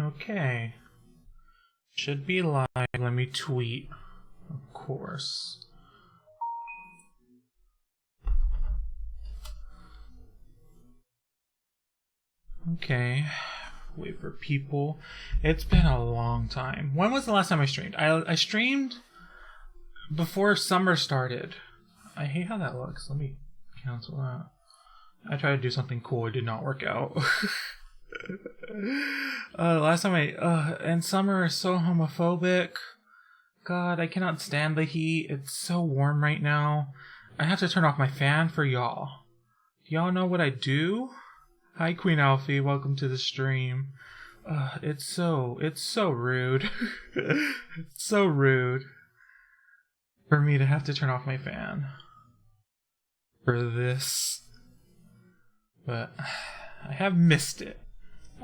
Okay. Should be live. Let me tweet. Of course. Okay. Wait for people. It's been a long time. When was the last time I streamed? I streamed before summer started. I hate how that looks. Let me cancel that. I tried to do something cool. It did not work out. Last time and summer is so homophobic. God, I cannot stand the heat. It's so warm right now. I have to turn off my fan for y'all. Do y'all know what I do? Hi, Queen Alfie. Welcome to the stream. It's so rude. It's so rude for me to have to turn off my fan for this. But I have missed it.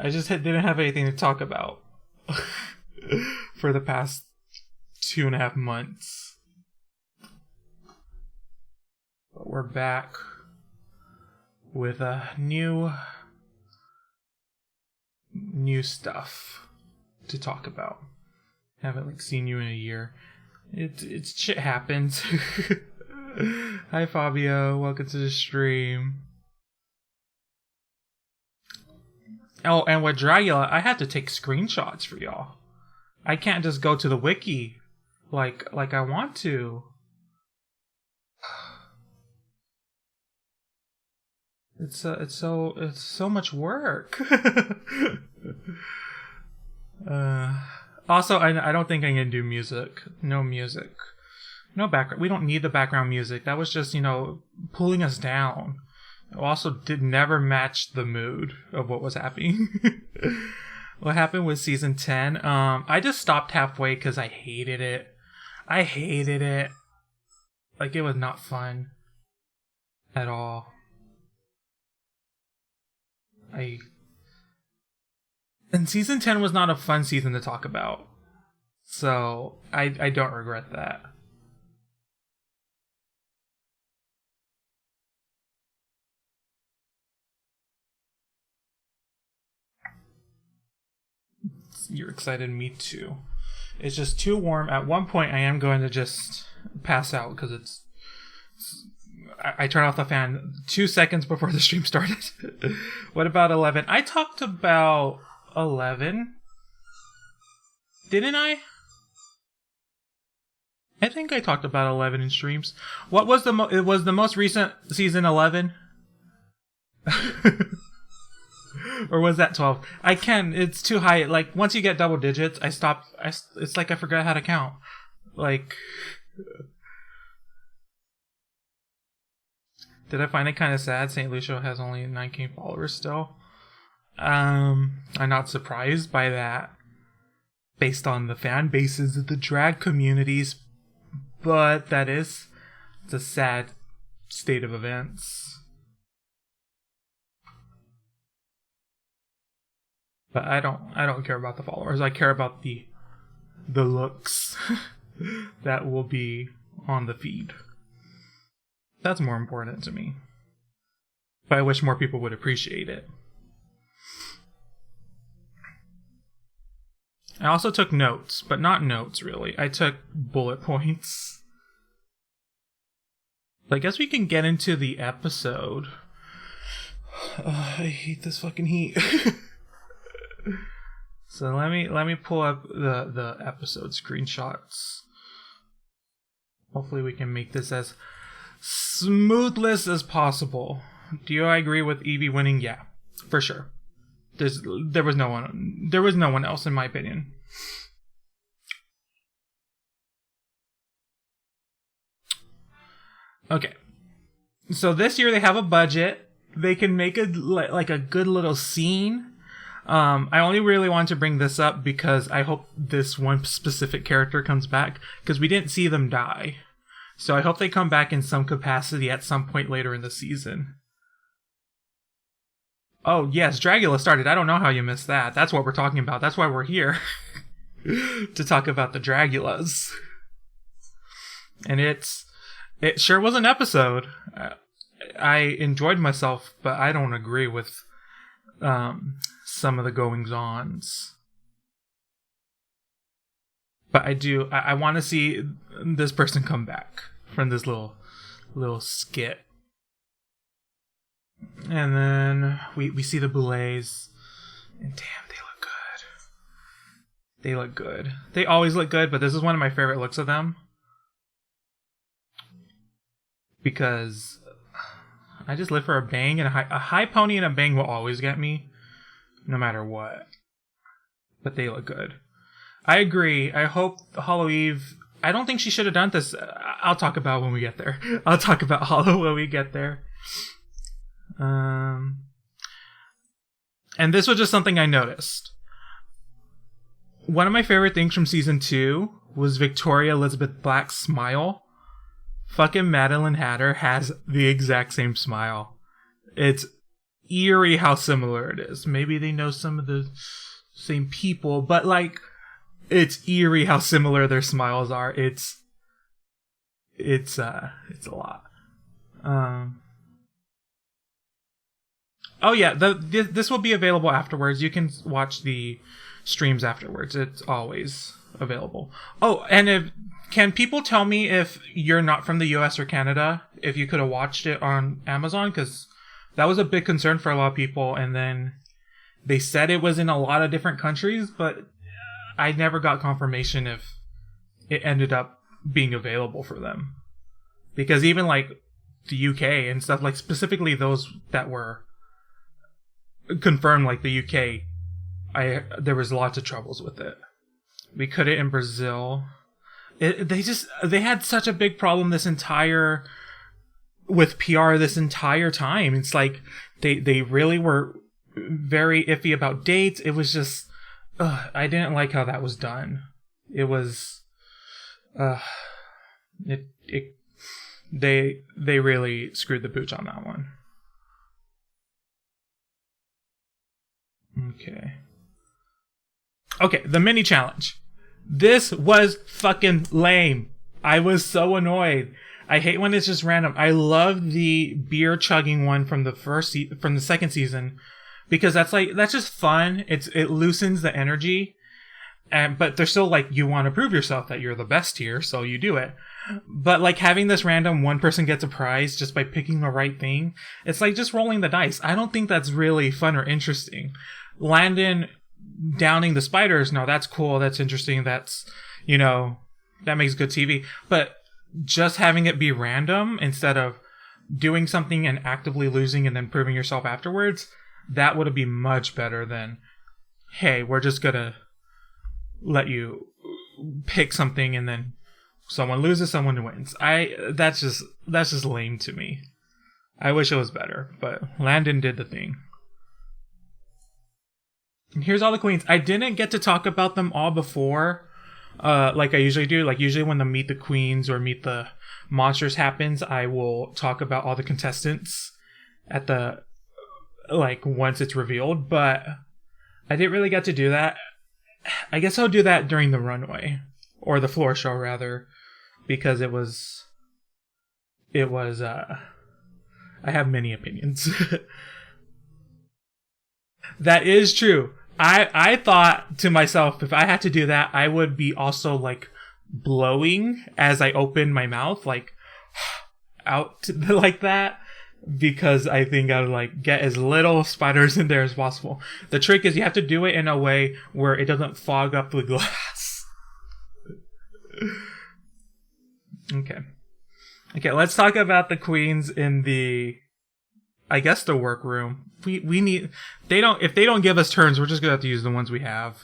I just didn't have anything to talk about for the past 2.5 months. But we're back with a new stuff to talk about. Haven't seen you in a year. It's shit happens. Hi Fabio, welcome to the stream. Oh, and with Dragula, I have to take screenshots for y'all. I can't just go to the wiki like I want to. It's so much work. Also, I don't think I'm gonna do music. No music. No background. We don't need the background music. That was just, pulling us down. It also never match the mood of what was happening. What happened with season 10? I just stopped halfway because I hated it. Like, it was not fun at all. And season 10 was not a fun season to talk about. So, I don't regret that. You're excited, me too. It's just too warm. At one point, I am going to just pass out because I turned off the fan 2 seconds before the stream started. What about 11? I talked about 11. Didn't I? I think I talked about 11 in streams. What was it was the most recent season 11? Or was that 12? It's too high. Like, once you get double digits, I stop. It's like I forgot how to count. Like, did I find it kind of sad St. Lucia has only 9K followers still? I'm not surprised by that, based on the fan bases of the drag communities, but it's a sad state of events. But I don't care about the followers. I care about the looks that will be on the feed. That's more important to me. But I wish more people would appreciate it. I also took notes, but not notes really. I took bullet points. I guess we can get into the episode. I hate this fucking heat. So let me pull up the episode screenshots. Hopefully we can make this as smoothless as possible. Do I agree with Evie winning? Yeah, for sure. There was no one else in my opinion. Okay. So this year they have a budget. They can make a good little scene. I only really want to bring this up because I hope this one specific character comes back, because we didn't see them die. So I hope they come back in some capacity at some point later in the season. Oh, yes, Dragula started. I don't know how you missed that. That's what we're talking about. That's why we're here. To talk about the Dragulas. And it sure was an episode. I enjoyed myself, but I don't agree with some of the goings-ons. But I want to see this person come back from this little skit. And then we see the Boulets. And damn, they look good. They look good. They always look good, but this is one of my favorite looks of them. Because I just live for a bang, and a high pony and a bang will always get me, no matter what. But they look good. I agree. I hope Hollow Eve... I don't think she should have done this. I'll talk about when we get there. I'll talk about Hollow when we get there. And this was just something I noticed. One of my favorite things from season 2 was Victoria Elizabeth Black's smile. Fucking Madeline Hatter has the exact same smile. It's eerie how similar it is. Maybe they know some of the same people, but like, it's eerie how similar their smiles are. It's a lot. Oh yeah, this will be available afterwards. You can watch the streams afterwards. It's always available. Oh, and can people tell me if you're not from the US or Canada, if you could have watched it on Amazon? Because that was a big concern for a lot of people. And then they said it was in a lot of different countries, but I never got confirmation if it ended up being available for them. Because even like the UK and stuff, like specifically those that were confirmed, like the UK, there was lots of troubles with it. We couldn't in Brazil. They had such a big problem with PR this entire time. It's like they really were very iffy about dates. It was just I didn't like how that was done. It was they really screwed the pooch on that one. Okay, the mini challenge. This was fucking lame. I was so annoyed. I hate when it's just random. I love the beer chugging one from the second season, because that's just fun. It loosens the energy, but they're still like, you want to prove yourself that you're the best here, so you do it. But like having this random one person gets a prize just by picking the right thing, it's like just rolling the dice. I don't think that's really fun or interesting. Landon downing the spiders, no, that's cool, that's interesting, that's, that makes good TV. But just having it be random instead of doing something and actively losing and then proving yourself afterwards, that would be much better than, hey, we're just gonna let you pick something and then someone loses, someone wins. That's just lame to me. I wish it was better, but Landon did the thing. And here's all the queens. I didn't get to talk about them all before, like I usually do. Like usually when the Meet the Queens or Meet the Monsters happens, I will talk about all the contestants at the, like, once it's revealed. But I didn't really get to do that. I guess I'll do that during the runway, or the floor show rather, because it was I have many opinions. That is true. I thought to myself, if I had to do that, I would be also like blowing as I open my mouth, like out like that, because I think I would like get as little spiders in there as possible. The trick is you have to do it in a way where it doesn't fog up the glass. Okay, let's talk about the queens in the, I guess, the workroom. We need, if they don't give us turns, we're just gonna have to use the ones we have.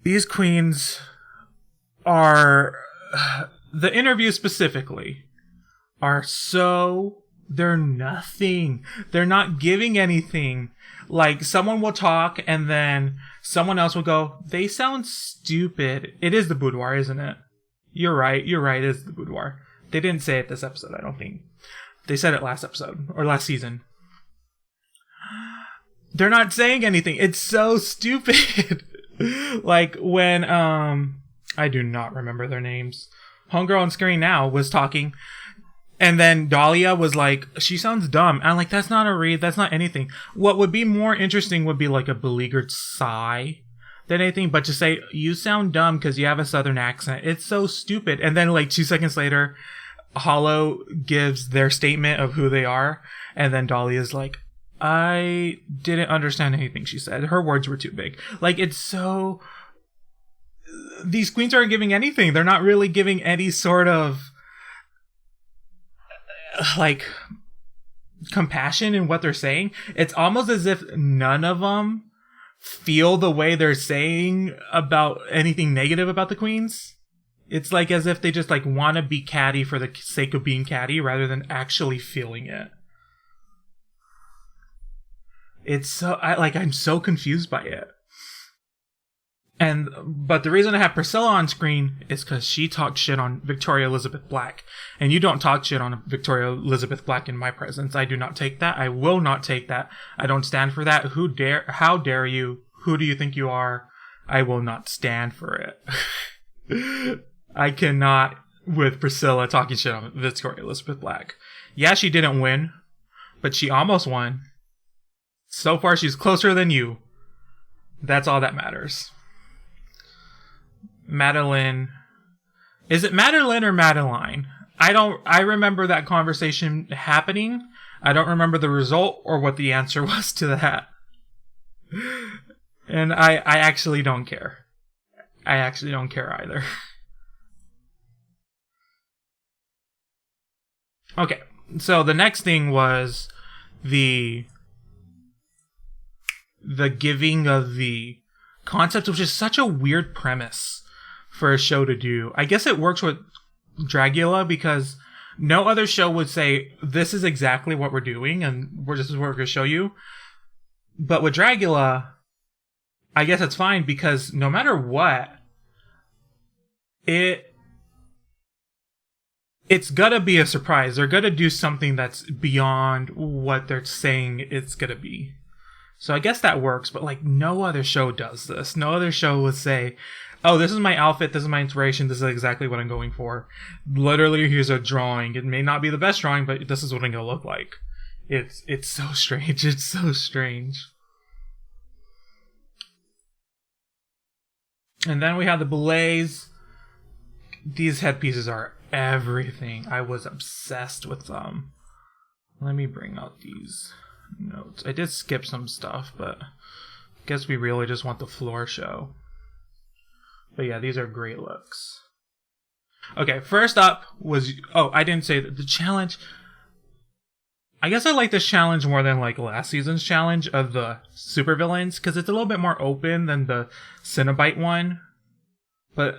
These queens are, the interviews specifically are they're nothing. They're not giving anything. Like, someone will talk and then someone else will go, they sound stupid. It is the boudoir, isn't it? You're right, it is the boudoir. They didn't say it this episode, I don't think. They said it last episode, or last season. They're not saying anything. It's so stupid. Like, when, I do not remember their names. Homegirl on Screen Now was talking, and then Dahlia was like, she sounds dumb. And I'm like, that's not a read, that's not anything. What would be more interesting would be like a beleaguered sigh. than anything, but just say, you sound dumb because you have a southern accent. It's so stupid. And then like 2 seconds later, Hollow gives their statement of who they are. And then Dolly is like, I didn't understand anything she said. Her words were too big. Like, it's so... These queens aren't giving anything. They're not really giving any sort of like compassion in what they're saying. It's almost as if none of them feel the way they're saying about anything negative about the queens. It's like as if they just like want to be catty for the sake of being catty rather than actually feeling it. It's so I'm so confused by it. But the reason I have Priscilla on screen is because she talked shit on Victoria Elizabeth Black. And you don't talk shit on Victoria Elizabeth Black in my presence. I do not take that. I will not take that. I don't stand for that. How dare you? Who do you think you are? I will not stand for it. I cannot with Priscilla talking shit on Victoria Elizabeth Black. Yeah, she didn't win, but she almost won. So far, she's closer than you. That's all that matters. Madeline. Is it Madeline or Madeline? I remember that conversation happening. I don't remember the result or what the answer was to that. And I actually don't care. I actually don't care either. Okay, so the next thing was the giving of the concept, which is such a weird premise for a show to do. I guess it works with Dragula because no other show would say, this is exactly what we're doing and this is what we're going to show you. But with Dragula, I guess it's fine because no matter what, it's gonna be a surprise. They're gonna do something that's beyond what they're saying it's gonna be. So I guess that works, but like no other show does this. No other show would say, oh, this is my outfit, this is my inspiration, this is exactly what I'm going for. Literally, here's a drawing. It may not be the best drawing, but this is what I'm gonna look like. It's so strange. It's so strange. And then we have the ballets. These headpieces are everything. I was obsessed with them. Let me bring out these notes. I did skip some stuff, but I guess we really just want the floor show. But yeah, these are great looks. Okay, first up was... Oh, I didn't say that. The challenge... I guess I like this challenge more than like last season's challenge of the supervillains, because it's a little bit more open than the Cenobite one. But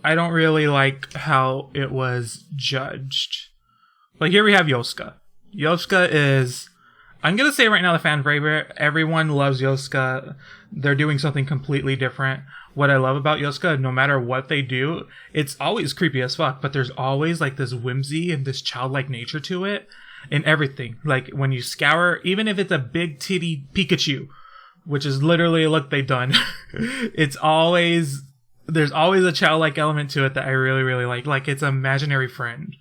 I don't really like how it was judged. Like here we have Yoska. Yoska is... I'm going to say right now the fan favorite. Everyone loves Yoska. They're doing something completely different. What I love about Yoska, no matter what they do, it's always creepy as fuck, but there's always like this whimsy and this childlike nature to it in everything. Like when you scour, even if it's a big titty Pikachu, which is literally a look they've done, there's always a childlike element to it that I really, really like. Like it's an imaginary friend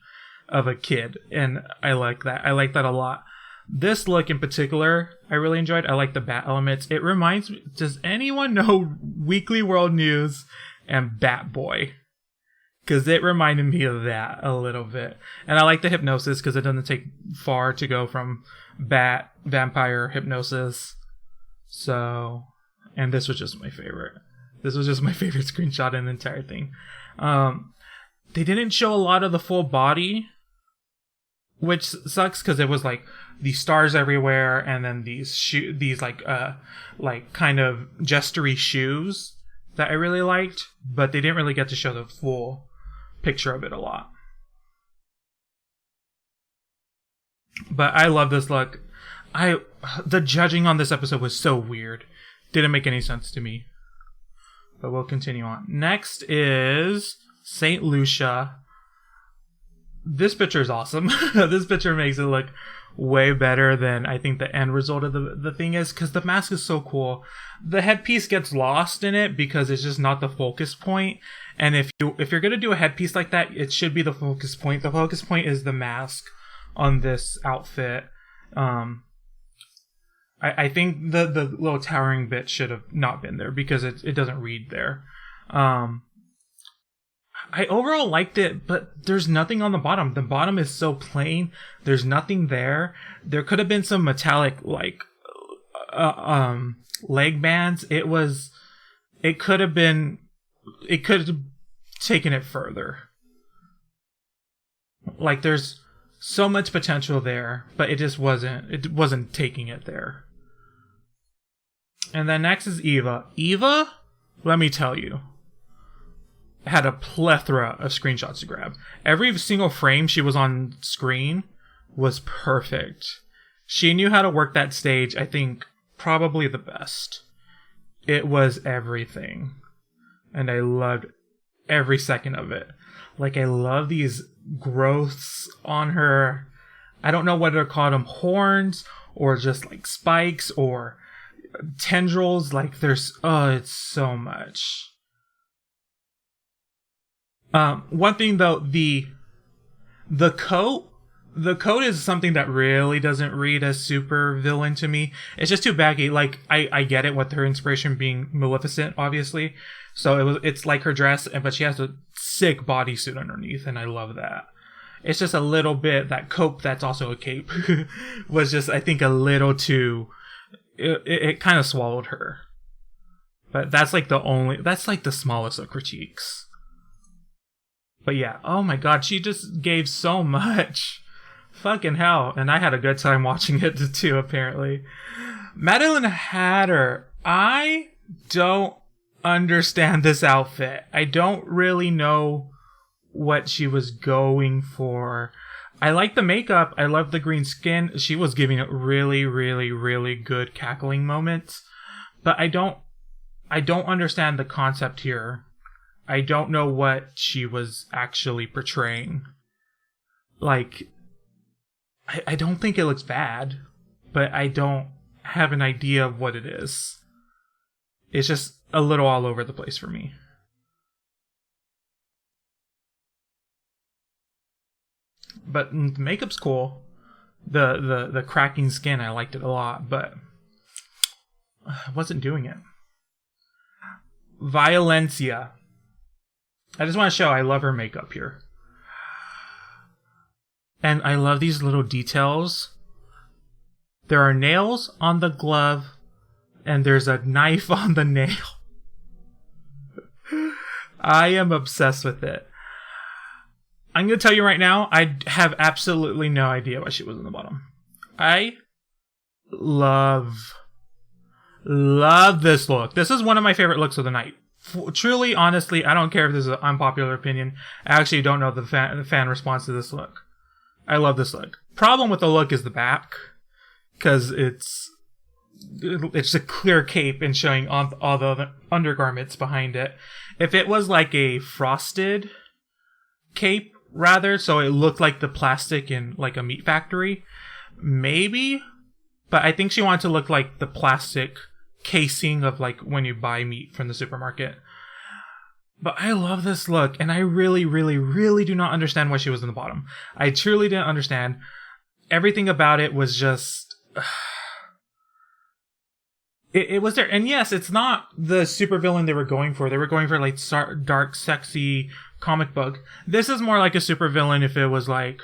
of a kid. And I like that. I like that a lot. This look in particular, I really enjoyed. I like the bat elements. It reminds me, does anyone know Weekly World News and Bat Boy? Because it reminded me of that a little bit. And I like the hypnosis because it doesn't take far to go from bat, vampire, hypnosis. So, and this was just my favorite. This was just my favorite screenshot in the entire thing. They didn't show a lot of the full body, which sucks because it was like these stars everywhere and then these like kind of jestery shoes that I really liked, but they didn't really get to show the full picture of it a lot. But I love this look. The judging on this episode was so weird. Didn't make any sense to me. But we'll continue on. Next is Saint Lucia. This picture is awesome. This picture makes it look way better than I think the end result of the thing is, because the mask is so cool. The headpiece gets lost in it because it's just not the focus point. And if you're gonna do a headpiece like that, it should be the focus point. The focus point is the mask on this outfit. I think the little towering bit should have not been there because it doesn't read there. I overall liked it, but there's nothing on the bottom. The bottom is so plain. There's nothing there. There could have been some metallic leg bands. It could have taken it further. Like there's so much potential there, but it wasn't taking it there. And then next is Eva. Eva, let me tell you, had a plethora of screenshots to grab. Every single frame she was on screen was perfect. She knew how to work that stage, I think, probably the best. It was everything. And I loved every second of it. Like, I love these growths on her. I don't know whether to call them horns or just like spikes or tendrils. Like, it's so much. One thing though, the coat is something that really doesn't read as super villain to me. It's just too baggy. Like, I get it with her inspiration being Maleficent, obviously. So it's like her dress, but she has a sick bodysuit underneath, and I love that. It's just a little bit, that coat that's also a cape was just, I think, a little too, it kind of swallowed her. But that's like the smallest of critiques. But yeah, oh my god, she just gave so much. Fucking hell. And I had a good time watching it too, apparently. Madeline Hatter, I don't understand this outfit. I don't really know what she was going for. I like the makeup. I love the green skin. She was giving it really, really, really good cackling moments. But I don't understand the concept here. I don't know what she was actually portraying. Like, I don't think it looks bad, but I don't have an idea of what it is. It's just a little all over the place for me. But the makeup's cool. The cracking skin, I liked it a lot, but I wasn't doing it. Violencia. I just want to show I love her makeup here. And I love these little details. There are nails on the glove, and there's a knife on the nail. I am obsessed with it. I'm going to tell you right now, I have absolutely no idea why she was on the bottom. I love this look. This is one of my favorite looks of the night. Truly, honestly, I don't care if this is an unpopular opinion. I actually don't know the fan response to this look. I love this look. Problem with the look is the back, because it's a clear cape and showing all the undergarments behind it. If it was like a frosted cape, rather, so it looked like the plastic in like a meat factory, maybe. But I think she wanted to look like the plastic casing of like when you buy meat from the supermarket. But I love this look, and I really, really, really do not understand why she was in the bottom. I truly didn't understand. Everything about it was just... It was there. And yes, it's not the supervillain they were going for. They were going for like dark, sexy comic book. This is more like a supervillain if it was like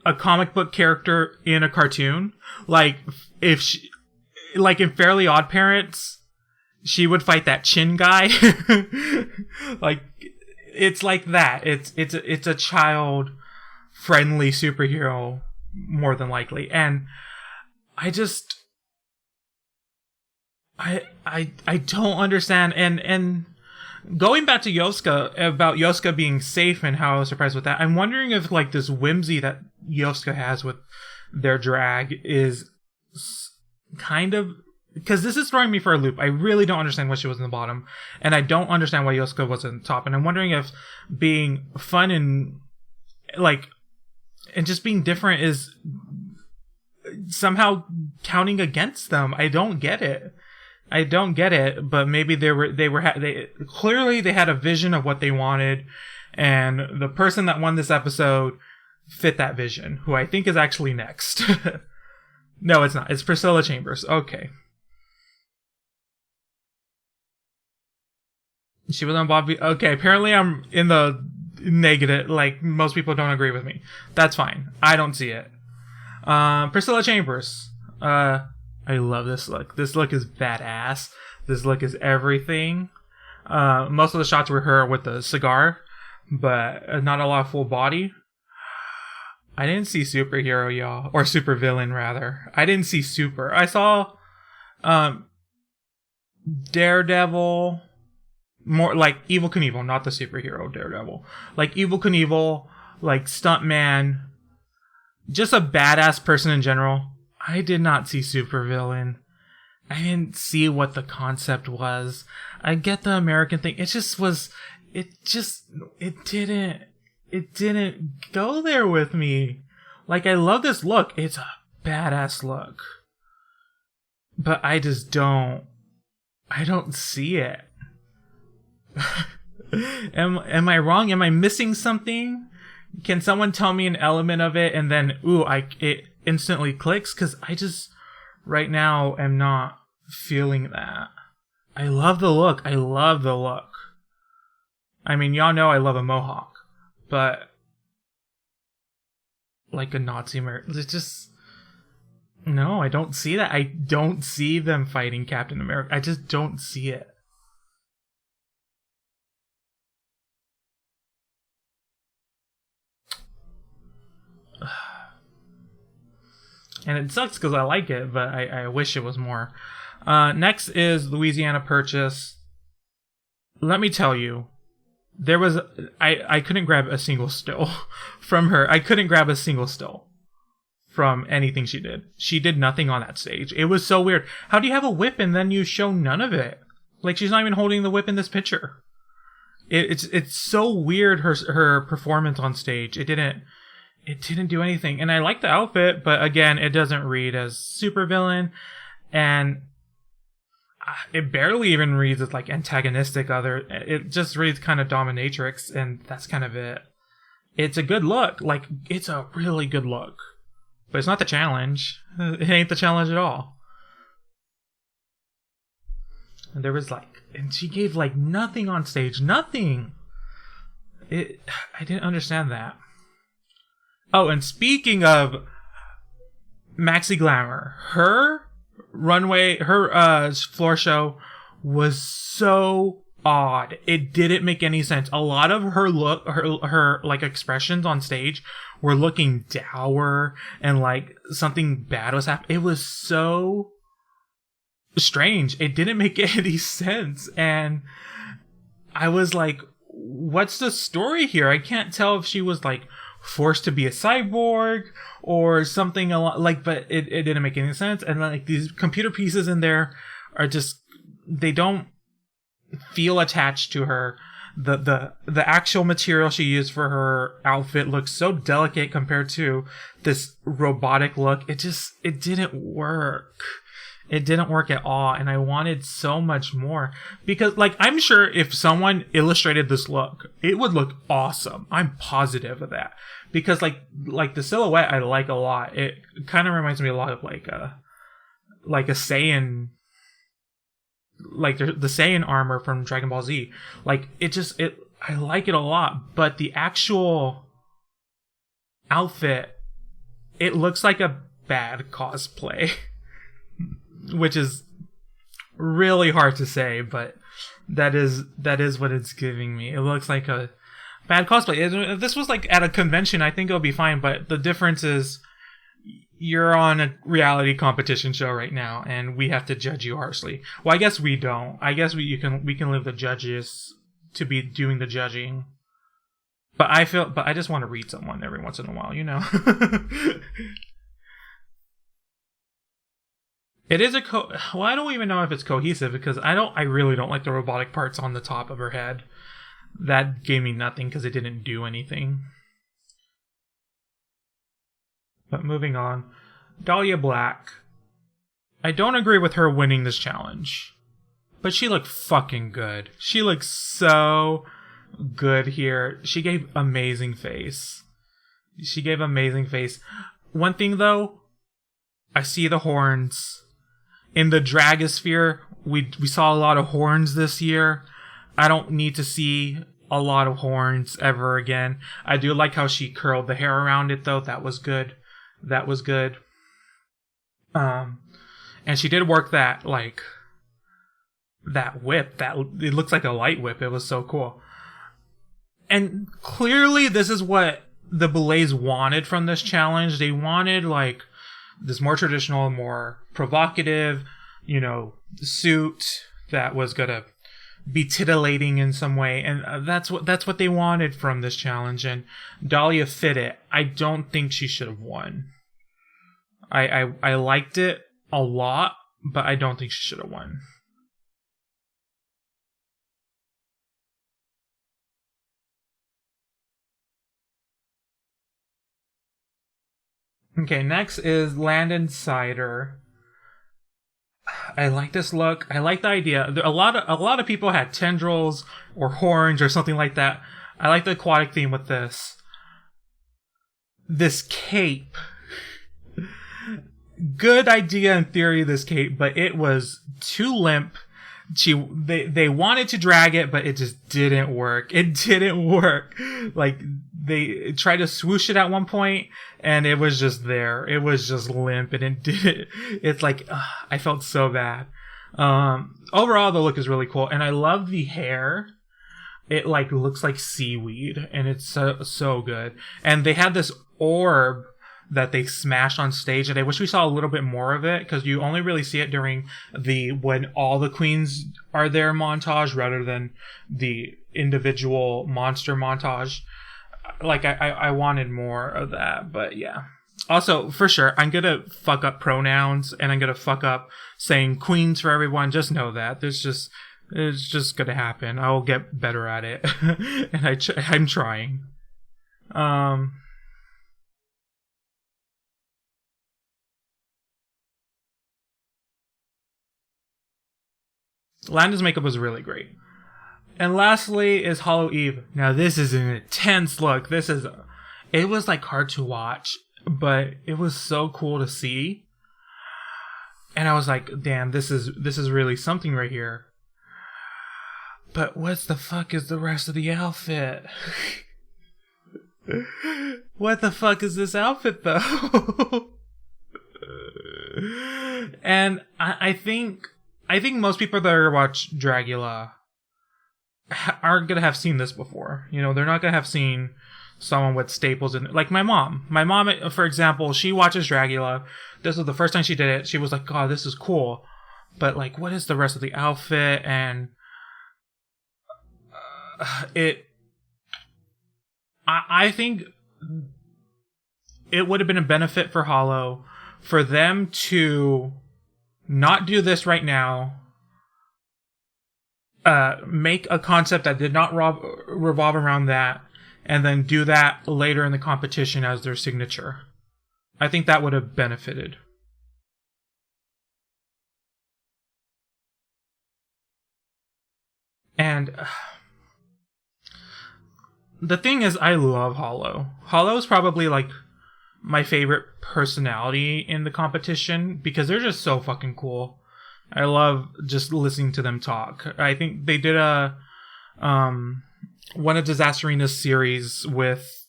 a comic book character in a cartoon. Like if she... Like in Fairly Odd Parents, she would fight that chin guy. Like, it's like that. It's a child friendly superhero more than likely. And I don't understand. And going back to Yosuke, about Yosuke being safe and how I was surprised with that, I'm wondering if like this whimsy that Yosuke has with their drag is kind of, because this is throwing me for a loop. I really don't understand why she was in the bottom, and I don't understand why Yosuke was in the top. And I'm wondering if being fun and like, and just being different is somehow counting against them. I don't get it. But maybe they clearly they had a vision of what they wanted, and the person that won this episode fit that vision, who I think is actually next. No, it's not. It's Priscilla Chambers. Okay. She was on Bobby. Okay, apparently I'm in the negative. Like, most people don't agree with me. That's fine. I don't see it. Priscilla Chambers. I love this look. This look is badass. This look is everything. Most of the shots were her with the cigar, but not a lot of full body. I didn't see superhero, y'all. Or supervillain, rather. I didn't see super. I saw Daredevil. More like Evel Knievel, not the superhero Daredevil. Like Evel Knievel, like stuntman. Just a badass person in general. I did not see supervillain. I didn't see what the concept was. I get the American thing. It didn't go there with me. Like, I love this look. It's a badass look. But I don't see it. Am I wrong? Am I missing something? Can someone tell me an element of it and then, it instantly clicks? Because I just, right now, am not feeling that. I love the look. I mean, y'all know I love a mohawk. But, like a Nazi American, it's just, no, I don't see that. I don't see them fighting Captain America. I just don't see it. And it sucks because I like it, but I wish it was more. Next is Louisiana Purchase. Let me tell you, there was... I couldn't grab a single still from her. I couldn't grab a single still from anything she did. She did nothing on that stage. It was so weird. How do you have a whip and then you show none of it? Like, she's not even holding the whip in this picture. It's so weird, her performance on stage. It didn't do anything. And I like the outfit, but again, it doesn't read as supervillain. And it barely even reads as like antagonistic it just reads kind of dominatrix, and that's kind of it. It's a good look. Like, it's a really good look. But it's not the challenge. It ain't the challenge at all. And there was and she gave like nothing on stage. Nothing. I didn't understand that. Oh, and speaking of Maxi Glamour, her floor show was so odd. It didn't make any sense. A lot of her her like expressions on stage were looking dour and like something bad was happening. It was so strange. It didn't make any sense. And I was like, what's the story here? I can't tell if she was like forced to be a cyborg or something but it didn't make any sense. And like these computer pieces in there are just, they don't feel attached to her. The actual material she used for her outfit looks so delicate compared to this robotic look. It didn't work. It didn't work at all, and I wanted so much more. Because, like, I'm sure if someone illustrated this look, it would look awesome. I'm positive of that. Because, like the silhouette I like a lot. It kind of reminds me a lot of, like a Saiyan... Like, the Saiyan armor from Dragon Ball Z. Like, I like it a lot, but the actual outfit, it looks like a bad cosplay. Which is really hard to say, but that is what it's giving me. It looks like a bad cosplay. If this was like at a convention, I think it would be fine, but the difference is you're on a reality competition show right now, and we have to judge you harshly. Well, I guess we don't. I guess we can leave the judges to be doing the judging. But I just want to read someone every once in a while, you know. It is well, I don't even know if it's cohesive because I really don't like the robotic parts on the top of her head. That gave me nothing because it didn't do anything. But moving on. Dahlia Black. I don't agree with her winning this challenge. But she looked fucking good. She looks so good here. She gave amazing face. One thing though, I see the horns. In the Dragosphere, we saw a lot of horns this year. I don't need to see a lot of horns ever again. I do like how she curled the hair around it, though. That was good. That was good. And she did work that whip. It looks like a light whip. It was so cool. And clearly, this is what the Boulets wanted from this challenge. They wanted like this more traditional, more provocative, suit that was gonna be titillating in some way, and that's what they wanted from this challenge. And Dahlia fit it. I don't think she should have won. I liked it a lot, but I don't think she should have won. Okay, next is Landon Cider. I like this look. I like the idea. A lot of people had tendrils or horns or something like that. I like the aquatic theme with this. This cape. Good idea in theory, this cape, but it was too limp. They wanted to drag it, but it just didn't work. It didn't work. Like, they tried to swoosh it at one point, and it was just there. It was just limp, and it did. It's like, I felt so bad. Overall, the look is really cool, and I love the hair. It like looks like seaweed, and it's so good. And they had this orb that they smashed on stage, and I wish we saw a little bit more of it, because you only really see it during when all the queens are there montage rather than the individual monster montage. Like, I wanted more of that, but yeah. Also, for sure, I'm gonna fuck up pronouns, and I'm gonna fuck up saying queens for everyone. Just know that. It's just gonna happen. I'll get better at it. And I'm trying. Landon's makeup was really great. And lastly is Hollow Eve. Now this is an intense look. It was like hard to watch, but it was so cool to see. And I was like, damn, this is really something right here. But what the fuck is the rest of the outfit? What the fuck is this outfit though? And I think most people that are watch Dragula aren't gonna have seen this before. They're not gonna have seen someone with staples in it. Like my mom. My mom, for example, she watches Dragula. This was the first time she did it. She was like, "God, this is cool," but like, what is the rest of the outfit? And I think it would have been a benefit for Hollow for them to not do this right now. Make a concept that did not revolve around that, and then do that later in the competition as their signature. I think that would have benefited. And the thing is, I love Hollow. Hollow is probably like my favorite personality in the competition because they're just so fucking cool. I love just listening to them talk. I think they did one of Disasterina's series with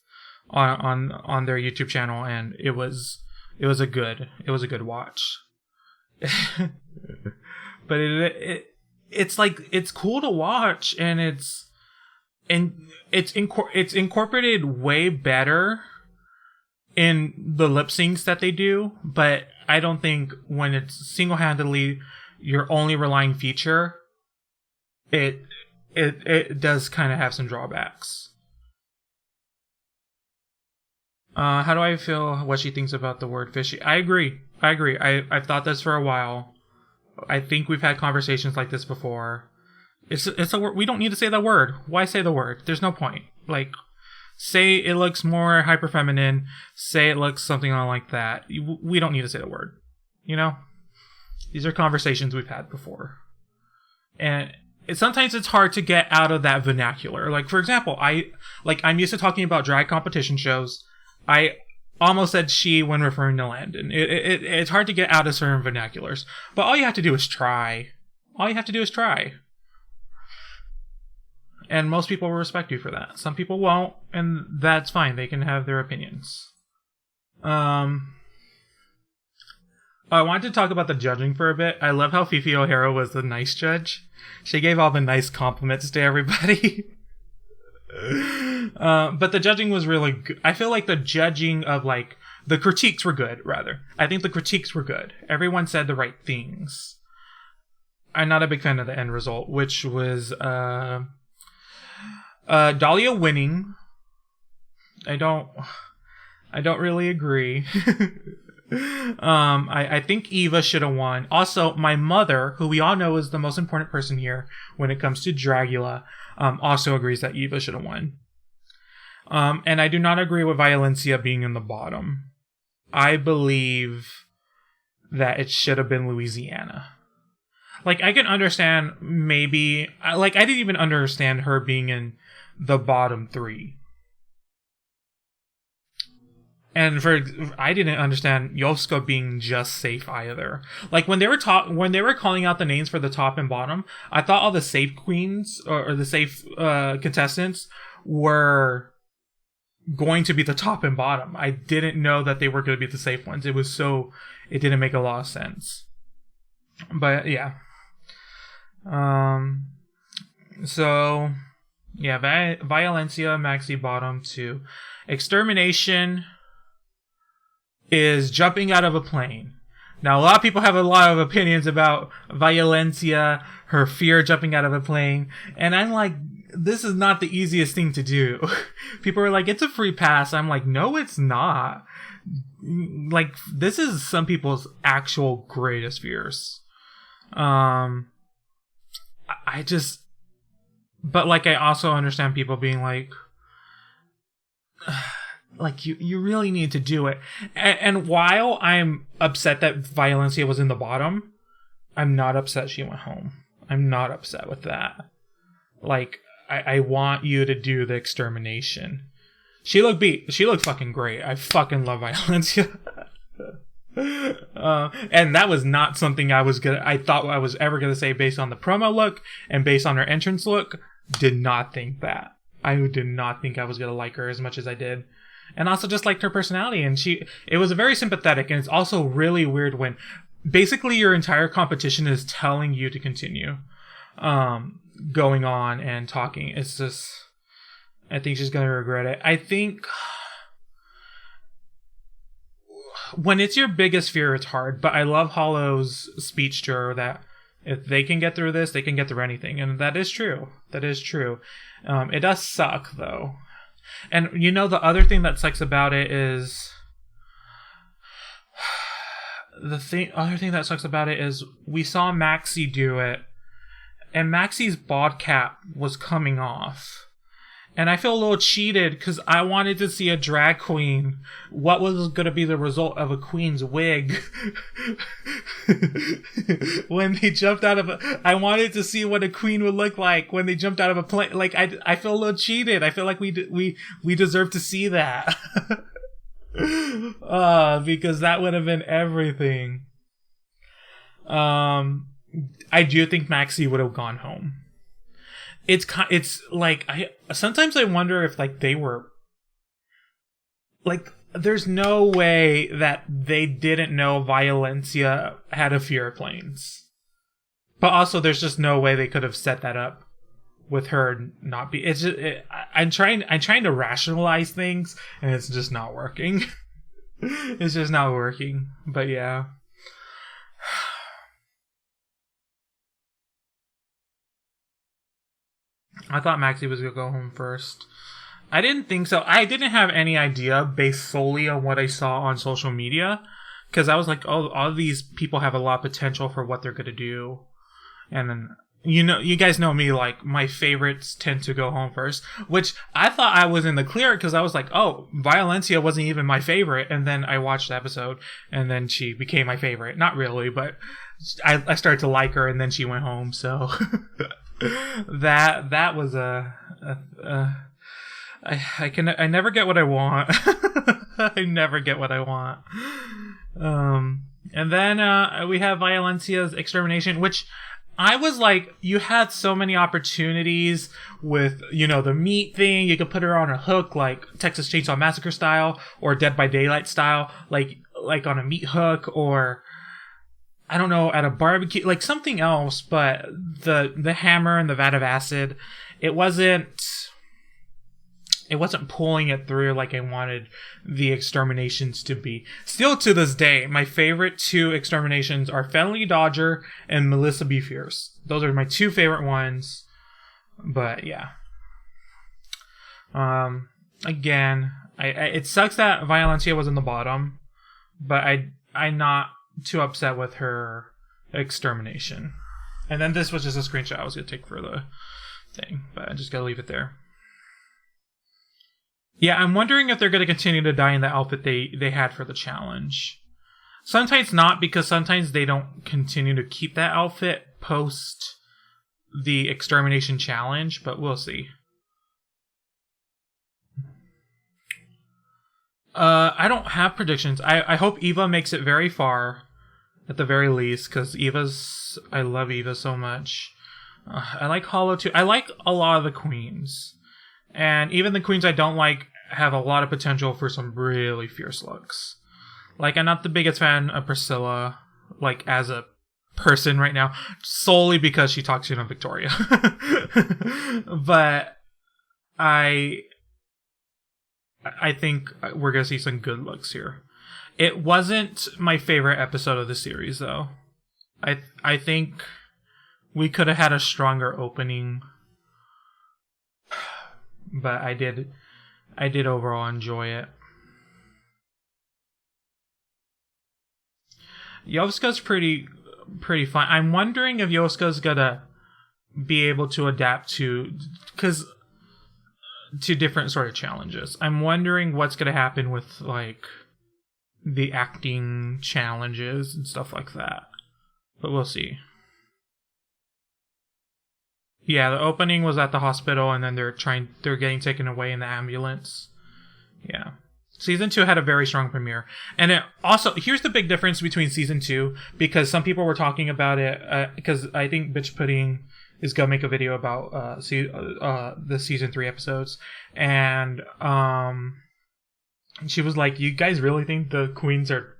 on their YouTube channel, and it was a good watch. But it's like, it's cool to watch, and it's incorporated way better in the lip syncs that they do, but I don't think when it's single-handedly your only relying feature, it does kind of have some drawbacks. How do I feel what she thinks about the word fishy? I agree. I've thought this for a while. I think we've had conversations like this before. It's a word. We don't need to say that word. Why say the word? There's no point. Like, say it looks more hyper feminine. Say it looks something like that. We don't need to say the word. These are conversations we've had before, and sometimes it's hard to get out of that vernacular. Like, for example, I'm used to talking about drag competition shows. I almost said she when referring to Landon. It's hard to get out of certain vernaculars, but all you have to do is try. All you have to do is try. And most people will respect you for that. Some people won't, and that's fine. They can have their opinions. I wanted to talk about the judging for a bit. I love how Fifi O'Hara was the nice judge. She gave all the nice compliments to everybody. But the judging was really good. I feel like the judging of, like, the critiques were good, rather. I think the critiques were good. Everyone said the right things. I'm not a big fan of the end result, which was, Dahlia winning. I don't really agree. I think Eva should have won. Also, my mother, who we all know is the most important person here when it comes to Dragula, also agrees that Eva should have won. And I do not agree with Violencia being in the bottom. I believe that it should have been Louisiana. Like, I can understand maybe... Like, I didn't even understand her being in the bottom 3. And I didn't understand Yoska being just safe either. Like, when they were calling out the names for the top and bottom, I thought all the safe queens or the safe contestants were going to be the top and bottom. I didn't know that they were going to be the safe ones. It didn't make a lot of sense. But yeah. So yeah, Violencia, Maxi bottom 2. Extermination is jumping out of a plane. Now, a lot of people have a lot of opinions about Violencia, her fear jumping out of a plane, and I'm like, this is not the easiest thing to do. People are like, it's a free pass. I'm like, no, it's not. Like, this is some people's actual greatest fears. But like, I also understand people being like, you really need to do it. And while I'm upset that Violencia was in the bottom, I'm not upset she went home. I'm not upset with that. Like, I want you to do the extermination. She looked beat. She looked fucking great. I fucking love Violencia. And that was not something I thought I was ever gonna say based on the promo look and based on her entrance look. Did not think that. I did not think I was gonna like her as much as I did. And also just liked her personality, and it was very sympathetic, and it's also really weird when basically your entire competition is telling you to continue going on and talking. It's just, I think she's gonna regret it. I think when it's your biggest fear, it's hard, but I love Hollow's speech to her that if they can get through this, they can get through anything, and that is true. That is true. It does suck, though. And you know, the other thing that sucks about it is other thing that sucks about it is we saw Maxi do it, and Maxi's bod cap was coming off. And I feel a little cheated because I wanted to see a drag queen. What was going to be the result of a queen's wig? When they jumped out of I wanted to see what a queen would look like when they jumped out of a plane. Like, I feel a little cheated. I feel like we deserve to see that. Because that would have been everything. I do think Maxi would have gone home. It's like, sometimes I wonder if, like, they were, like, there's no way that they didn't know Violencia had a fear of planes. But also, there's just no way they could have set that up with her not be, it's just, I'm trying to rationalize things, and it's just not working. It's just not working, but yeah. I thought Maxi was going to go home first. I didn't think so. I didn't have any idea based solely on what I saw on social media. Because I was like, oh, all these people have a lot of potential for what they're going to do. And then, you guys know me, like, my favorites tend to go home first. Which I thought I was in the clear because I was like, oh, Violencia wasn't even my favorite. And then I watched the episode and then she became my favorite. Not really, but I started to like her and then she went home, so... that was I never get what I want. I never get what I want. And then we have Violencia's extermination, which I was like, you had so many opportunities with, the meat thing. You could put her on a hook, like Texas Chainsaw Massacre style, or Dead by Daylight style, like on a meat hook, or I don't know, at a barbecue, like something else. But the hammer and the vat of acid, it wasn't pulling it through like I wanted the exterminations to be. Still to this day, my favorite 2 exterminations are Fenley Dodger and Melissa B. Fierce. Those are my 2 favorite ones. But yeah. Again, it sucks that Violencia was in the bottom, but I'm not too upset with her extermination. And then this was just a screenshot I was going to take for the thing, but I just got to leave it there. Yeah, I'm wondering if they're going to continue to die in the outfit they had for the challenge. Sometimes not, because sometimes they don't continue to keep that outfit post the extermination challenge, but we'll see. I don't have predictions. I hope Eva makes it very far, at the very least, because I love Eva so much. I like Hollow too. I like a lot of the queens. And even the queens I don't like have a lot of potential for some really fierce looks. Like, I'm not the biggest fan of Priscilla, like, as a person right now, solely because she talks to Victoria. But I think we're going to see some good looks here. It wasn't my favorite episode of the series, though. I think we could have had a stronger opening. But I did overall enjoy it. Yoska's pretty fun. I'm wondering if Yoska's gonna be able to adapt to different sort of challenges. I'm wondering what's gonna happen with like the acting challenges and stuff like that. But we'll see. Yeah, the opening was at the hospital, and then they're getting taken away in the ambulance. Yeah. Season 2 had a very strong premiere. And it also, here's the big difference between Season 2, because some people were talking about it, because I think Bitch Pudding is going to make a video about the Season 3 episodes. And she was like, you guys really think the queens are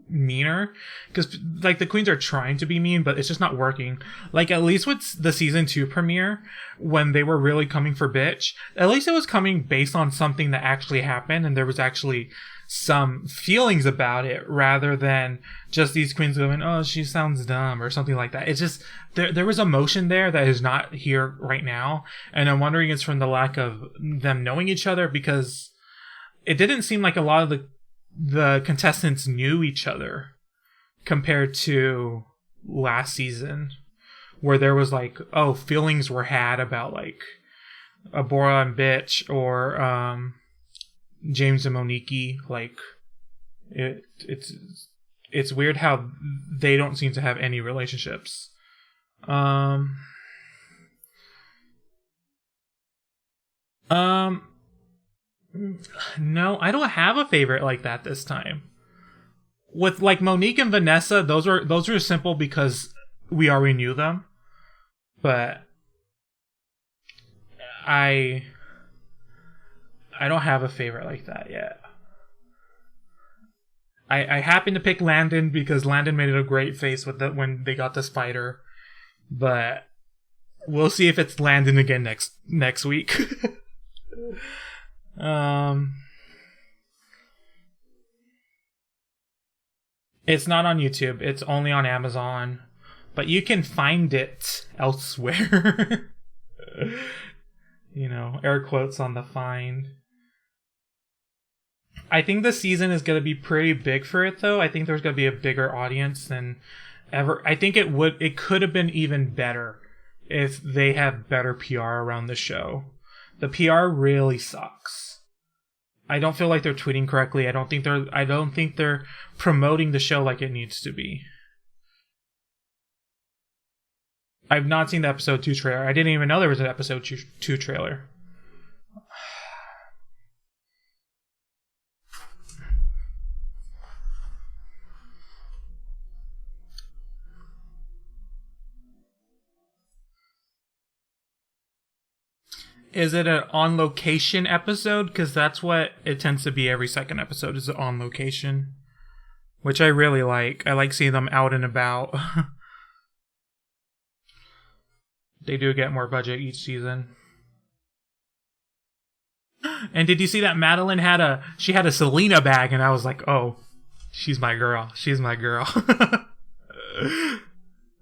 meaner? Because like the queens are trying to be mean, but it's just not working. Like, at least with the Season 2 premiere, when they were really coming for Bitch, at least it was coming based on something that actually happened, and there was actually some feelings about it, rather than just these queens going, oh, she sounds dumb, or something like that. It's just there was emotion there that is not here right now, and I'm wondering it's from the lack of them knowing each other, because it didn't seem like a lot of the contestants knew each other compared to last season, where there was like, oh, feelings were had about like Abora and Bitch, or James and Monique. Like, it's weird how they don't seem to have any relationships. No, I don't have a favorite like that this time. With like Monique and Vanessa, those were simple because we already knew them. But I don't have a favorite like that yet. I happen to pick Landon because Landon made it a great face with it when they got the spider. But we'll see if it's Landon again next week. It's not on YouTube. It's only on Amazon, but you can find it elsewhere. Air quotes on the find. I think this season is going to be pretty big for it, though. I think there's going to be a bigger audience than ever. I think it could have been even better if they had better PR around the show. The PR really sucks. I don't feel like they're tweeting correctly. I don't think they're promoting the show like it needs to be. I've not seen the episode 2 trailer. I didn't even know there was an episode 2 trailer. Is it an on location episode? Because that's what it tends to be every second episode is on location. Which I really like. I like seeing them out and about. They do get more budget each season. And did you see that Madeline had a Selena bag, and I was like, oh, she's my girl. She's my girl.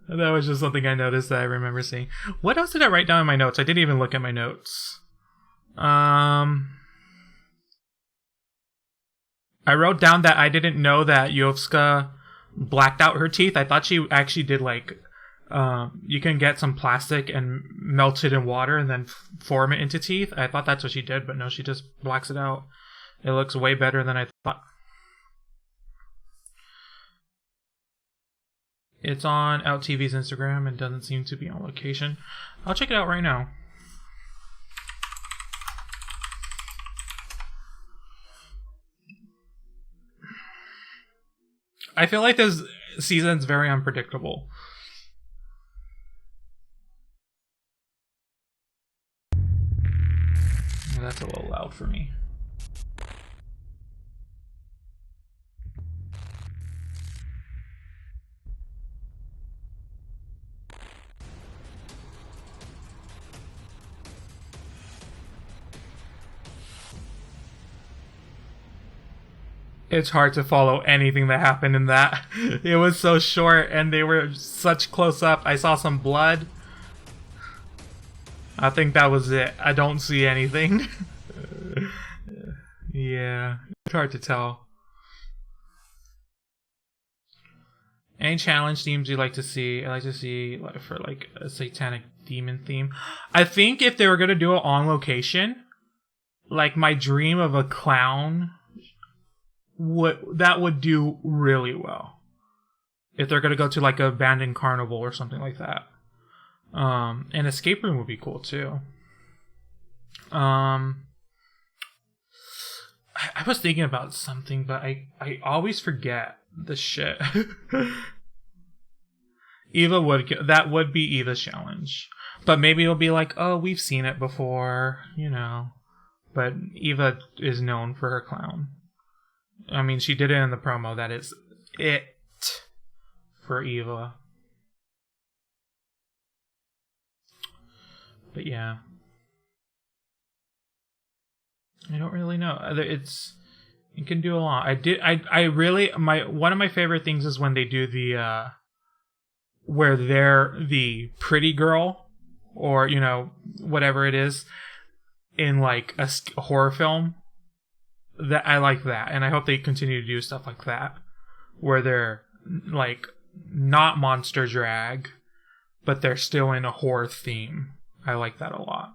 That was just something I noticed that I remember seeing. What else did I write down in my notes? I didn't even look at my notes. I wrote down that I didn't know that Yovska blacked out her teeth. I thought she actually did like, you can get some plastic and melt it in water and then form it into teeth. I thought that's what she did, but no, she just blacks it out. It looks way better than I thought. It's on Out TV's Instagram and doesn't seem to be on location. I'll check it out right now. I feel like this season's very unpredictable. That's a little loud for me. It's hard to follow anything that happened in that. It was so short and they were such close up. I saw some blood. I think that was it. I don't see anything. Yeah, it's hard to tell. Any challenge themes you like to see? I like to see for like a satanic demon theme. I think if they were gonna do it on location, like my dream of a clown, that would do really well. If they're gonna go to like an abandoned carnival or something like that. An escape room would be cool too. I was thinking about something, but I always forget the shit. That would be Eva's challenge. But maybe it'll be like, oh, we've seen it before, you know. But Eva is known for her clown. I mean, she did it in the promo. That is it for Eva. But yeah, I don't really know. It can do a lot. One of my favorite things is when they do the where they're the pretty girl, or you know, whatever it is, in like a horror film. That I like that, and I hope they continue to do stuff like that, where they're like not monster drag, but they're still in a horror theme. I like that a lot.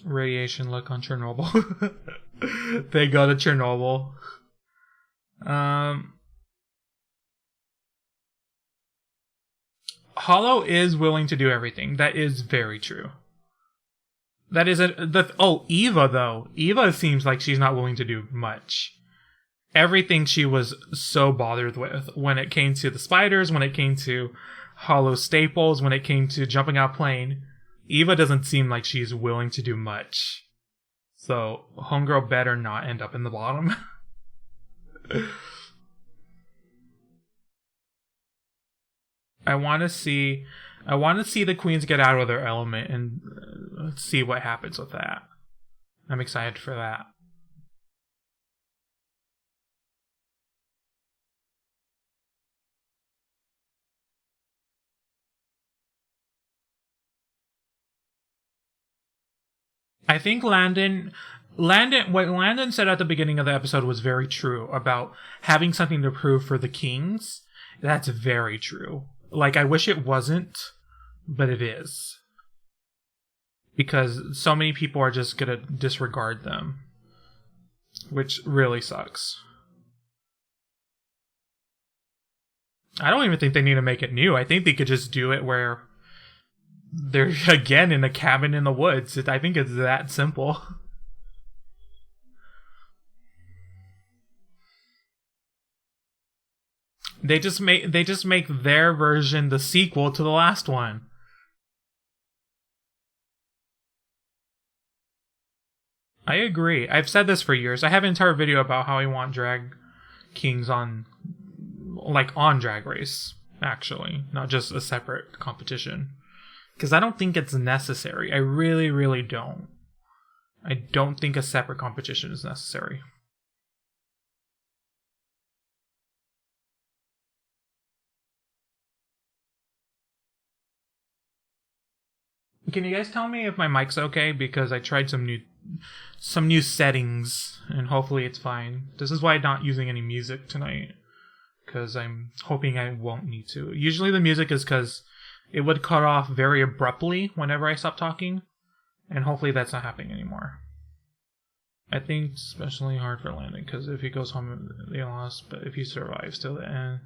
Radiation look on Chernobyl. They go to Chernobyl. Hollow is willing to do everything. That is very true. That is Eva though. Eva seems like she's not willing to do much. Everything she was so bothered with when it came to the spiders, when it came to Hollow staples, when it came to jumping out plane. Eva doesn't seem like she's willing to do much. So, homegirl better not end up in the bottom. I want to see the queens get out of their element and see what happens with that. I'm excited for that. I think what Landon said at the beginning of the episode was very true about having something to prove for the kings. That's very true. Like, I wish it wasn't, but it is. Because so many people are just gonna disregard them. Which really sucks. I don't even think they need to make it new. I think they could just do it where They're again in a cabin in the woods. I think it's that simple. They just make their version the sequel to the last one. I agree. I've said this for years. I have an entire video about how I want drag kings on Drag Race, actually, not just a separate competition. Because I don't think it's necessary. I really, really don't. I don't think a separate competition is necessary. Can you guys tell me if my mic's okay? Because I tried some new settings, and hopefully it's fine. This is why I'm not using any music tonight, because I'm hoping I won't need to. Usually the music is because it would cut off very abruptly whenever I stop talking, and hopefully that's not happening anymore. I think it's especially hard for Landon, because if he goes home, they lost, but if he survives till the end...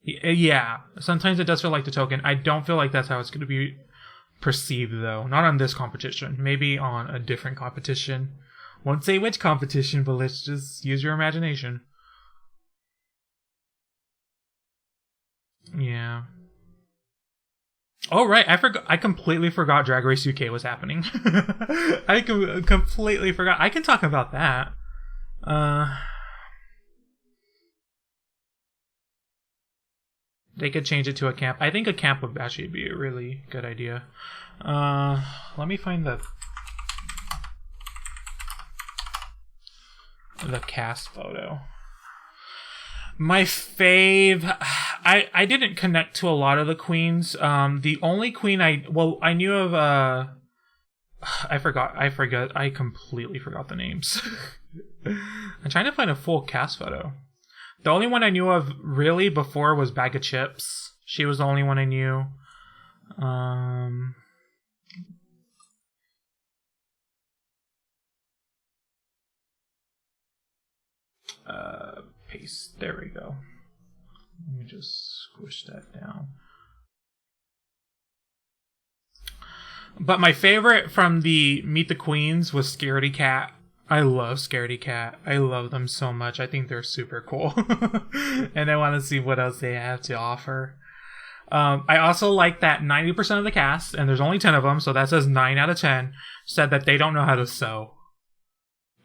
Yeah, sometimes it does feel like the token. I don't feel like that's how it's going to be perceived, though. Not on this competition. Maybe on a different competition. Won't say which competition, but let's just use your imagination. Yeah. Oh, right. I completely forgot Drag Race UK was happening. I completely forgot. I can talk about that. They could change it to a camp. I think a camp would actually be a really good idea. Let me find the cast photo. My fave... I didn't connect to a lot of the queens. The only queen I knew of... I completely forgot the names. I'm trying to find a full cast photo. The only one I knew of really before was Bag of Chips. She was the only one I knew. Paste. There we go. Let me just squish that down. But my favorite from the Meet the Queens was Scaredy Cat. I love Scaredy Cat. I love them so much. I think they're super cool. And I want to see what else they have to offer. I also like that 90% of the cast, and there's only 10 of them, so that says 9 out of 10, said that they don't know how to sew.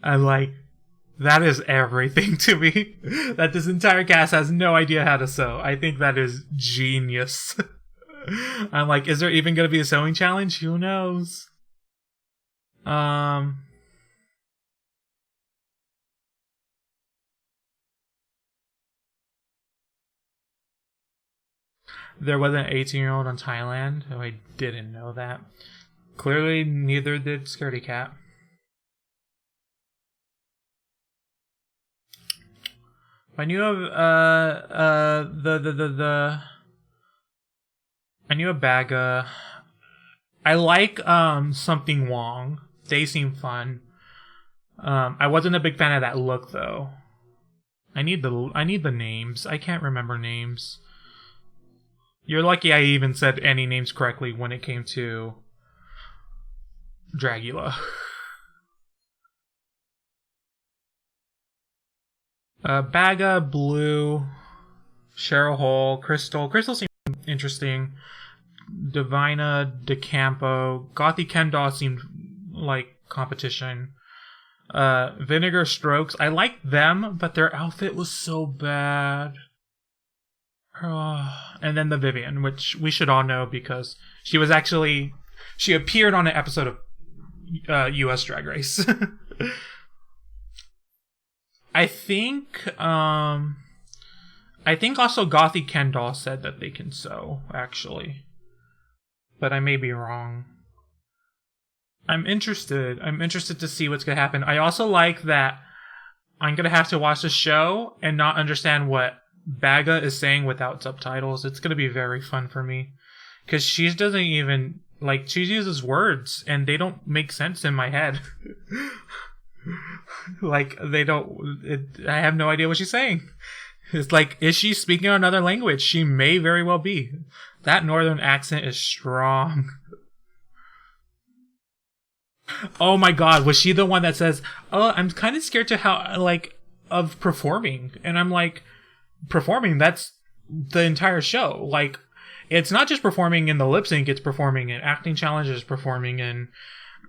I'm like, that is everything to me. That this entire cast has no idea how to sew. I think that is genius. I'm like, is there even going to be a sewing challenge? Who knows? There was an 18-year-old in Thailand. Oh, I didn't know that. Clearly, neither did Scaredy Cat. I knew of I knew of Baga. I like Something Wong. They seem fun. I wasn't a big fan of that look though. I need the names. I can't remember names. You're lucky I even said any names correctly when it came to Dragula. Baga, Blue, Cheryl Hole, Crystal. Crystal seemed interesting. Divina, DeCampo, Gothy Kendall seemed like competition. Vinegar Strokes. I liked them, but their outfit was so bad. And then the Vivian, which we should all know because she appeared on an episode of US Drag Race. I think also Gothy Kendall said that they can sew, actually. But I may be wrong. I'm interested to see what's going to happen. I also like that I'm going to have to watch the show and not understand what Baga is saying without subtitles. It's going to be very fun for me. Because she doesn't even, she uses words and they don't make sense in my head. I have no idea what she's saying. It's like, is she speaking another language? She may very well be. That northern accent is strong. Oh my god, was she the one that says, "Oh, I'm kind of scared to how like of performing," and I'm like, performing? That's the entire show. Like, it's not just performing in the lip sync; it's performing in acting challenges, performing in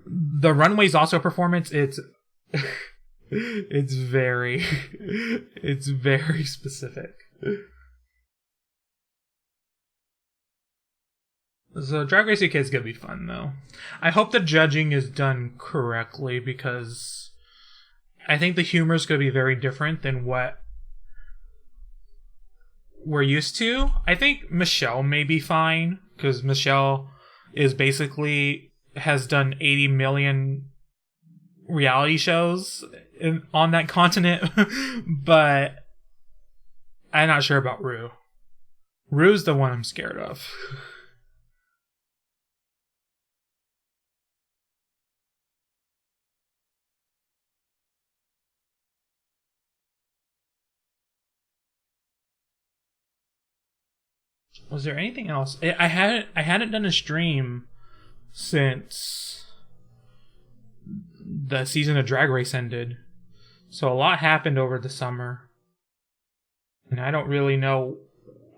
the runway's also performance. It's it's very it's very specific. So Drag Race UK is gonna be fun though. I hope the judging is done correctly because I think the humor is gonna be very different than what we're used to. I think Michelle may be fine because Michelle is basically has done 80 million reality shows on that continent, but I'm not sure about Rue. Rue's the one I'm scared of. Was there anything else? I hadn't done a stream since the season of Drag Race ended, so a lot happened over the summer, and I don't really know.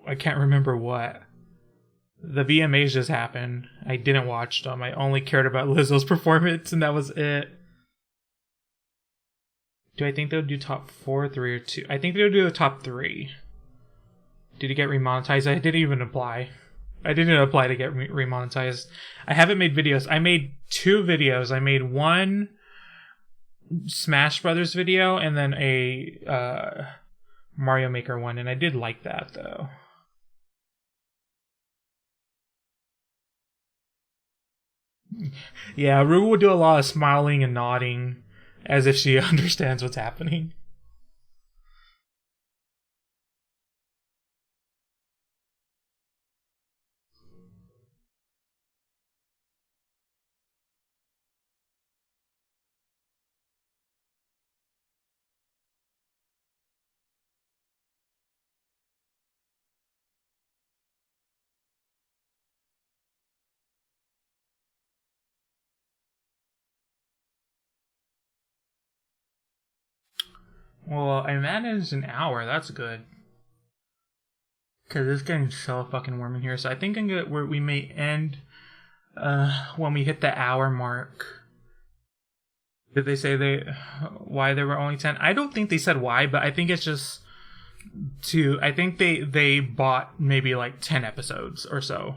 I can't remember what. The VMAs just happened. I didn't watch them. I only cared about Lizzo's performance, and that was it. Do I think they'll do top 4, 3, or 2? I think they'll do the top 3. Did it get remonetized? I didn't even apply. I didn't apply to get remonetized. I haven't made videos. I made 2 videos. I made one Smash Brothers video and then a Mario Maker one, and I did like that though. Yeah, Rue will do a lot of smiling and nodding as if she understands what's happening. Well, I managed an hour. That's good. Because it's getting so fucking warm in here. So I think we may end when we hit the hour mark. Did they say why there were only 10? I don't think they said why, but I think it's just I think they bought maybe like 10 episodes or so.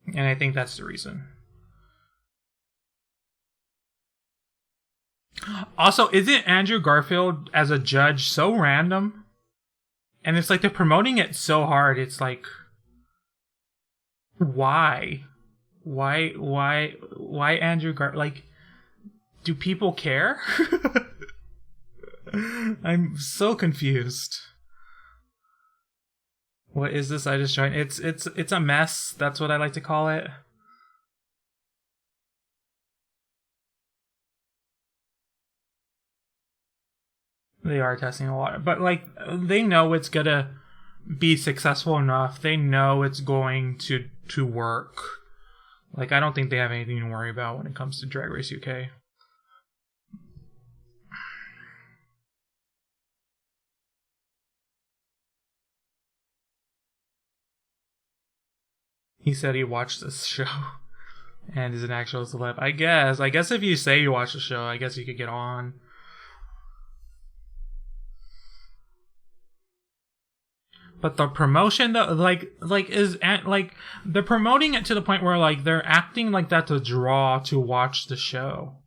And I think that's the reason. Also, isn't Andrew Garfield as a judge so random? And it's like they're promoting it so hard. It's like, why? Why Andrew Garfield? Like, do people care? I'm so confused. What is this? I just joined. It's a mess. That's what I like to call it. They are testing a lot, but like they know it's gonna be successful enough. They know it's going to work. Like, I don't think they have anything to worry about when it comes to Drag Race UK. He said he watched this show and is an actual celeb. I guess if you say you watch the show, I guess you could get on. But the promotion, though, they're promoting it to the point where like they're acting like that's a draw to watch the show.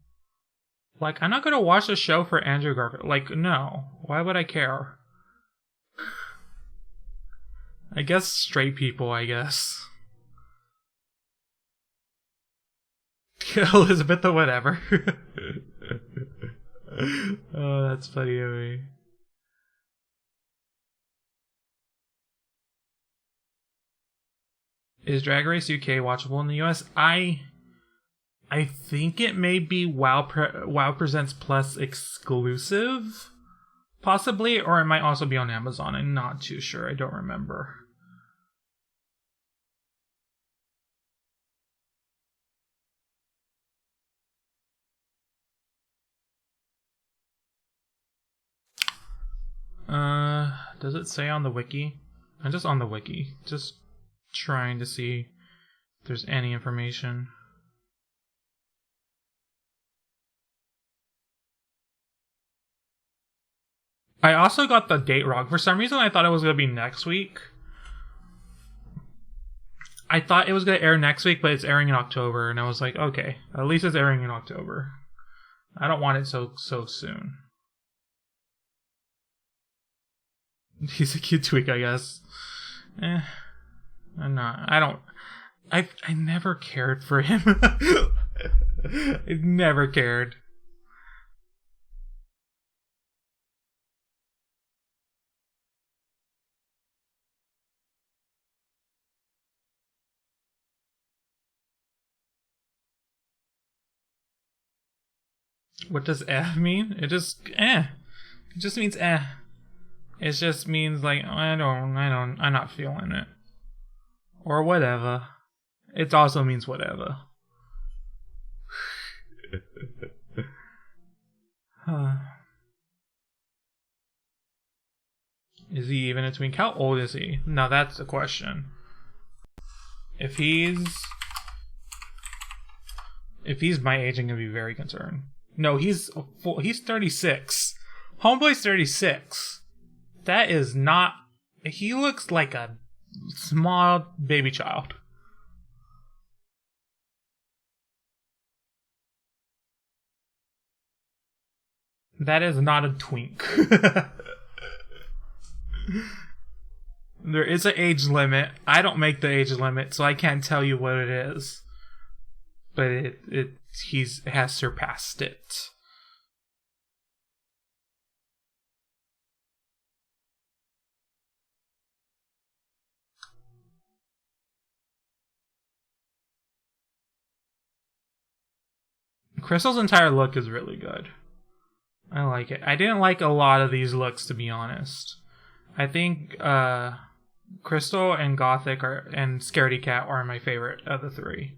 Like, I'm not gonna watch the show for Andrew Garfield. Like, no, why would I care? I guess straight people. I guess Elizabeth or whatever. Oh, that's funny to me. Is Drag Race UK watchable in the US? I think it may be WoW Presents Plus exclusive, possibly, or it might also be on Amazon. I'm not too sure. I don't remember. Does it say on the wiki? I'm just on the wiki, just trying to see if there's any information. I also got the date wrong. For some reason, I thought it was going to be next week. I thought it was going to air next week, but it's airing in October. And I was like, okay, at least it's airing in October. I don't want it so soon. He's a cute tweak, I guess. I'm not. I never cared for him. I never cared. What does mean? It just It just means It just means like I'm not feeling it. Or whatever. It also means whatever. Is he even a twink? How old is he? Now that's the question. If he's my age, I'm gonna be very concerned. No, he's 36. Homeboy's 36. That is not... He looks like a small baby child. That is not a twink. There is an age limit. I don't make the age limit, so I can't tell you what it is. But it has surpassed it. Crystal's entire look is really good. I like it. I didn't like a lot of these looks, to be honest. I think Crystal and Gothic and Scaredy Cat are my favorite of the three.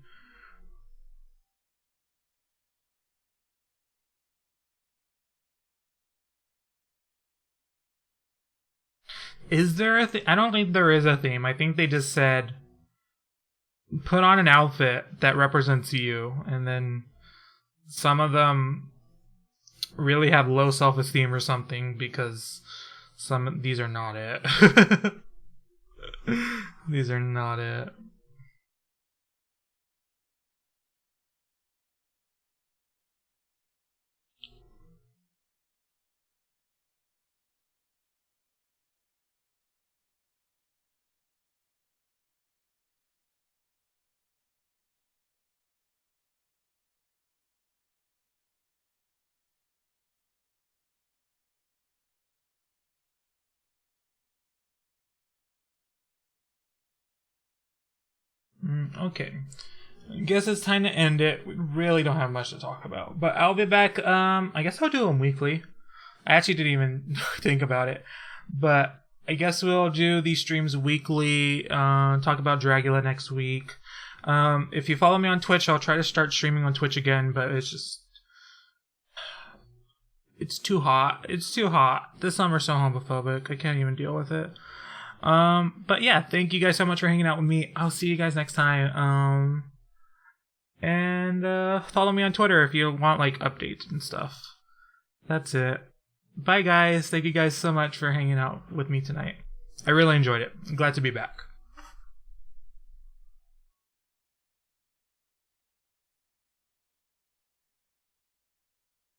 Is there a theme? I don't think there is a theme. I think they just said, put on an outfit that represents you, and then some of them really have low self-esteem or something, because these are not it. These are not it. Okay. I guess it's time to end it. We really don't have much to talk about. But I'll be back. I guess I'll do them weekly. I actually didn't even think about it. But I guess we'll do these streams weekly. Talk about Dragula next week. If you follow me on Twitch, I'll try to start streaming on Twitch again. But it's too hot. It's too hot. This summer's so homophobic. I can't even deal with it. But yeah, thank you guys so much for hanging out with me. I'll see you guys next time. And follow me on Twitter if you want like updates and stuff. That's it. Bye guys. Thank you guys so much for hanging out with me tonight. I really enjoyed it. I'm glad to be back.